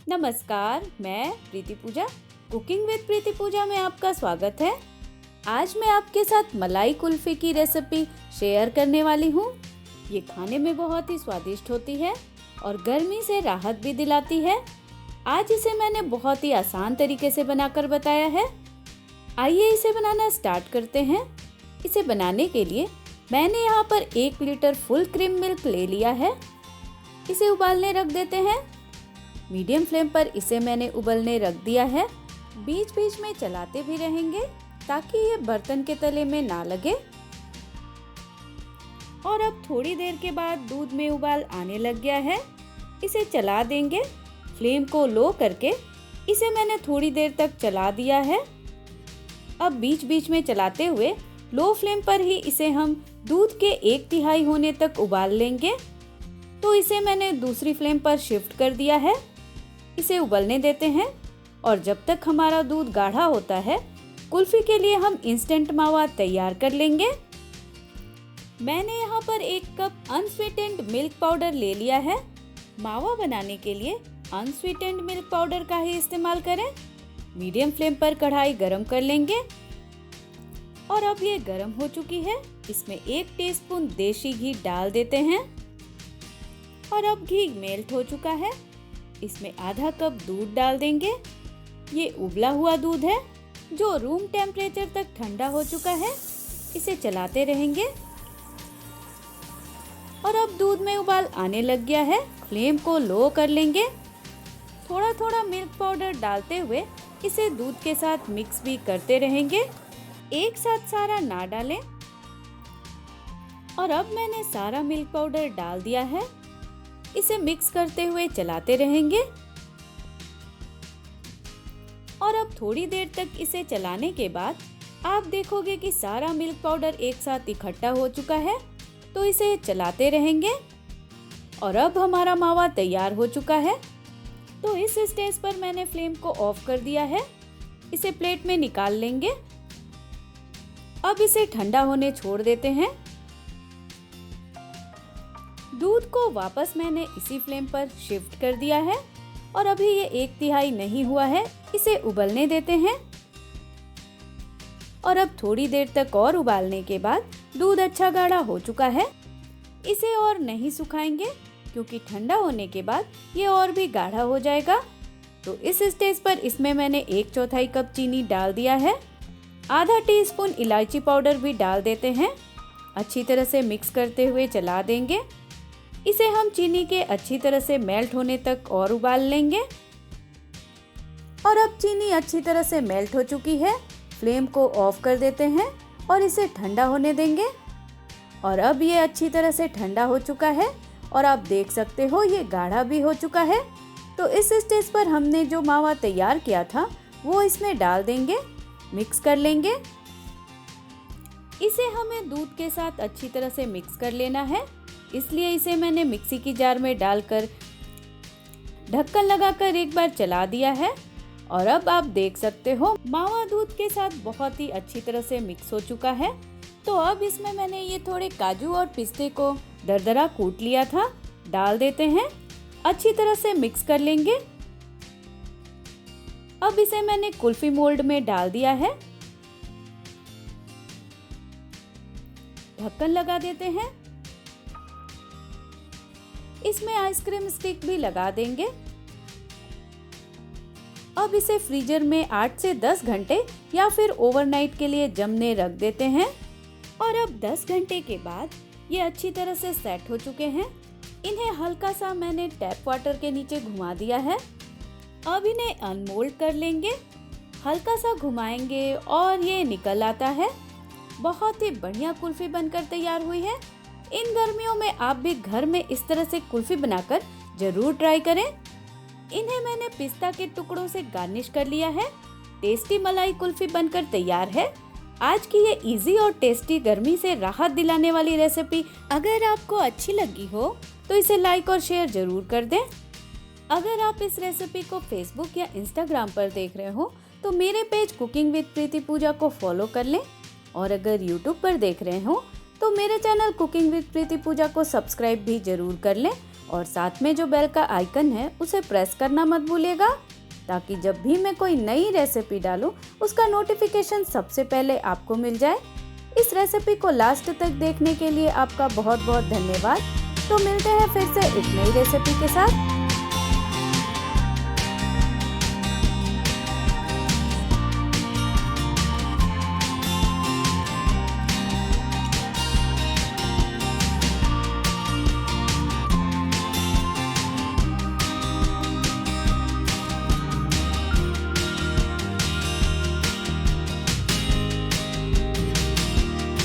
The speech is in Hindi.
नमस्कार, मैं प्रीति पूजा कुकिंग विद प्रीति पूजा में आपका स्वागत है। आज मैं आपके साथ मलाई कुल्फी की रेसिपी शेयर करने वाली हूँ। ये खाने में बहुत ही स्वादिष्ट होती है और गर्मी से राहत भी दिलाती है। आज इसे मैंने बहुत ही आसान तरीके से बनाकर बताया है। आइए इसे बनाना स्टार्ट करते हैं। इसे बनाने के लिए मैंने यहाँ पर 1 लीटर फुल क्रीम मिल्क ले लिया है। इसे उबालने रख देते हैं। मीडियम फ्लेम पर इसे मैंने उबलने रख दिया है। बीच बीच में चलाते भी रहेंगे ताकि ये बर्तन के तले में ना लगे। और अब थोड़ी देर के बाद दूध में उबाल आने लग गया है। इसे चला देंगे। फ्लेम को लो करके इसे मैंने थोड़ी देर तक चला दिया है। अब बीच बीच में चलाते हुए लो फ्लेम पर ही इसे हम दूध के 1/3 होने तक उबाल लेंगे। तो इसे मैंने दूसरी फ्लेम पर शिफ्ट कर दिया है। इसे उबलने देते हैं और जब तक हमारा दूध गाढ़ा होता है, कुल्फी के लिए हम इंस्टेंट मावा तैयार कर लेंगे। मैंने यहाँ पर 1 कप अनस्वीटेंड मिल्क पाउडर ले लिया है। मावा बनाने के लिए अनस्वीटेंड मिल्क पाउडर का ही इस्तेमाल करें। मीडियम फ्लेम पर कढ़ाई गरम कर लेंगे और अब ये गरम हो चुकी है। इसमें 1 टीस्पून देसी घी डाल देते हैं और अब घी मेल्ट हो चुका है। इसमें आधा कप दूध डाल देंगे। ये उबला हुआ दूध है जो रूम टेम्परेचर तक ठंडा हो चुका है। इसे चलाते रहेंगे और अब दूध में उबाल आने लग गया है। फ्लेम को लो कर लेंगे। थोड़ा थोड़ा मिल्क पाउडर डालते हुए इसे दूध के साथ मिक्स भी करते रहेंगे। एक साथ सारा ना डालें। और अब मैंने सारा मिल्क पाउडर डाल दिया है। इसे मिक्स करते हुए चलाते रहेंगे और अब थोड़ी देर तक इसे चलाने के बाद आप देखोगे कि सारा मिल्क पाउडर एक साथ इकट्ठा हो चुका है। तो इसे चलाते रहेंगे और अब हमारा मावा तैयार हो चुका है। तो इस स्टेज पर मैंने फ्लेम को ऑफ कर दिया है। इसे प्लेट में निकाल लेंगे। अब इसे ठंडा होने छोड़ देते हैं। दूध को वापस मैंने इसी फ्लेम पर शिफ्ट कर दिया है और अभी ये 1/3 नहीं हुआ है। इसे उबलने देते हैं और अब थोड़ी देर तक और उबालने के बाद दूध अच्छा गाढ़ा हो चुका है। इसे और नहीं सुखाएंगे क्योंकि ठंडा होने के बाद ये और भी गाढ़ा हो जाएगा। तो इस स्टेज पर इसमें मैंने 1/4 कप चीनी डाल दिया है। आधा टीस्पून इलायची पाउडर भी डाल देते हैं। अच्छी तरह से मिक्स करते हुए चला देंगे। इसे हम चीनी के अच्छी तरह से मेल्ट होने तक और उबाल लेंगे। और अब चीनी अच्छी तरह से मेल्ट हो चुकी है। फ्लेम को ऑफ कर देते हैं और इसे ठंडा होने देंगे। और अब ये अच्छी तरह से ठंडा हो चुका है और आप देख सकते हो ये गाढ़ा भी हो चुका है। तो इस स्टेज पर हमने जो मावा तैयार किया था वो इसमें डाल देंगे। मिक्स कर लेंगे। इसे हमें दूध के साथ अच्छी तरह से मिक्स कर लेना है, इसलिए इसे मैंने मिक्सी की जार में डालकर ढक्कन लगाकर एक बार चला दिया है। और अब आप देख सकते हो मावा दूध के साथ बहुत ही अच्छी तरह से मिक्स हो चुका है। तो अब इसमें मैंने ये थोड़े काजू और पिस्ते को दरदरा कूट लिया था, डाल देते हैं। अच्छी तरह से मिक्स कर लेंगे। अब इसे मैंने कुल्फी मोल्ड में डाल दिया है। ढक्कन लगा देते हैं। इसमें आइसक्रीम स्टिक भी लगा देंगे। अब इसे फ्रीजर में 8 से 10 घंटे या फिर ओवरनाइट के लिए जमने रख देते हैं। और अब 10 घंटे के बाद ये अच्छी तरह से सेट हो चुके हैं। इन्हें हल्का सा मैंने टैप वाटर के नीचे घुमा दिया है। अब इन्हें अनमोल्ड कर लेंगे। हल्का सा घुमाएंगे और ये निकल आता है। बहुत ही बढ़िया कुल्फी बनकर तैयार हुई है। इन गर्मियों में आप भी घर में इस तरह से कुल्फी बनाकर जरूर ट्राई करें। इन्हें मैंने पिस्ता के टुकड़ों से गार्निश कर लिया है। टेस्टी मलाई कुल्फी बनकर तैयार है। आज की ये इजी और टेस्टी गर्मी से राहत दिलाने वाली रेसिपी अगर आपको अच्छी लगी हो तो इसे लाइक और शेयर जरूर कर दें। अगर आप इस रेसिपी को फेसबुक या इंस्टाग्राम पर देख रहे हो तो मेरे पेज कुकिंग विद प्रीति पूजा को फॉलो कर लें। और अगर यूट्यूब पर देख रहे हो तो मेरे चैनल कुकिंग विद प्रीति पूजा को सब्सक्राइब भी जरूर कर लें और साथ में जो बेल का आइकन है उसे प्रेस करना मत भूलिएगा, ताकि जब भी मैं कोई नई रेसिपी डालूं उसका नोटिफिकेशन सबसे पहले आपको मिल जाए। इस रेसिपी को लास्ट तक देखने के लिए आपका बहुत बहुत धन्यवाद। तो मिलते हैं फिर से एक नई रेसिपी के साथ।